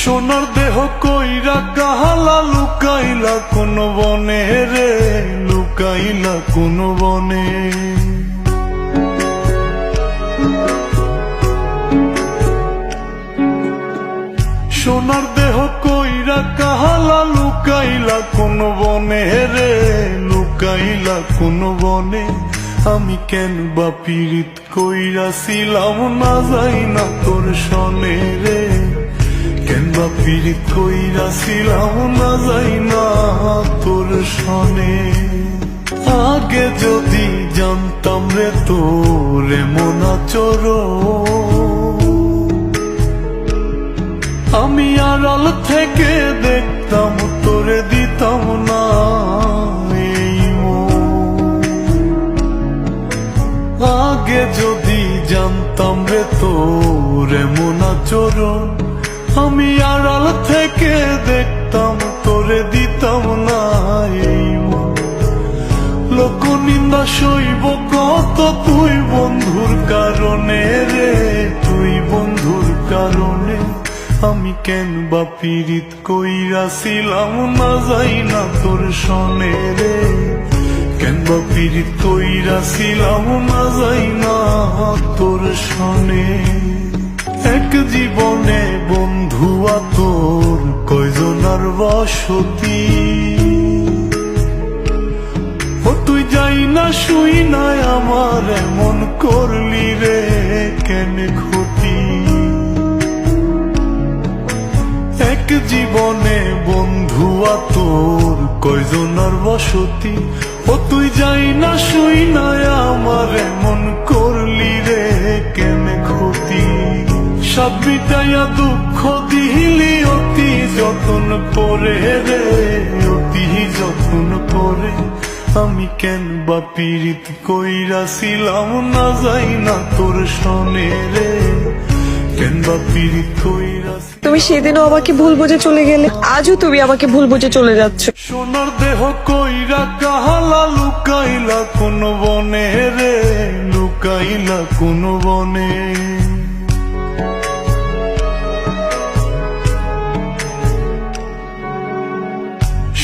সোনার দেহ কইরা কাহালা লুকাইলা কোন বনে রে, লুকাইলা কোন বনে। সোনার দেহ কইরা কাহালা লুকাইলা কোন বনে রে, লুকাইলা কোন বনে। আমি কেন বা পীড়িত কইরাছিলাম না যাই না তোর সনে রে, কেন বা পীড়িত কইরাছিলাম না যাই না তোর সনে। আগে যদি জানতাম রে তোর এমন আচরণ, আমি আড়াল থেকে দেখতাম তোরে দিতাম না এই মন। আগে যদি জানতাম রে তোর এমন আচরণ, আমি আড়াল থেকে দেখতাম তোরে দিতাম না এই মন। লোক নিন্দা সইব কত তুই বন্ধুর কারণে রে, তুই বন্ধুর কারণে। আমি কেন বা পীড়িত কইরাছিলাম না যাই না তোর সনে রে, কেন বা পীড়িত কইরাছিলাম না যাই না তোর সনে। এক জীবনে বন্ধু তোর কয়জনার বসতি, ও তুই যাই না শুই নাই আমার এমন করলি রে কেন ক্ষতি। এক জীবনে বন্ধু তোর কয়জনার বসতি, ও তুই যাই না শুই নাই আমার এমন করলি রে কেন ক্ষতি। সব মিটাইয়া দুঃখ দিলি অতি যতন করে রে, অতি যতন করে। আমি কেন বা পীড়িত কইরাছিলাম না যাই না তোর সনে রে, কেন বা পীড়িত কইরাছিলাম। তুমি সেদিনও আমাকে ভুল বুঝে চলে গেলে, আজও তুমি আমাকে ভুল বুঝে চলে যাচ্ছ। সোনার দেহ কইরা কাহালা লুকাইলা কোন বনে রে, লুকাইলা কোন বনে।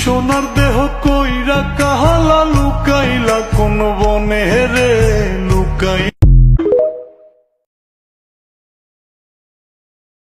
সোনার দেহ কইরা কাহালা লুকাইলা কোন বনে রে, লুকাই।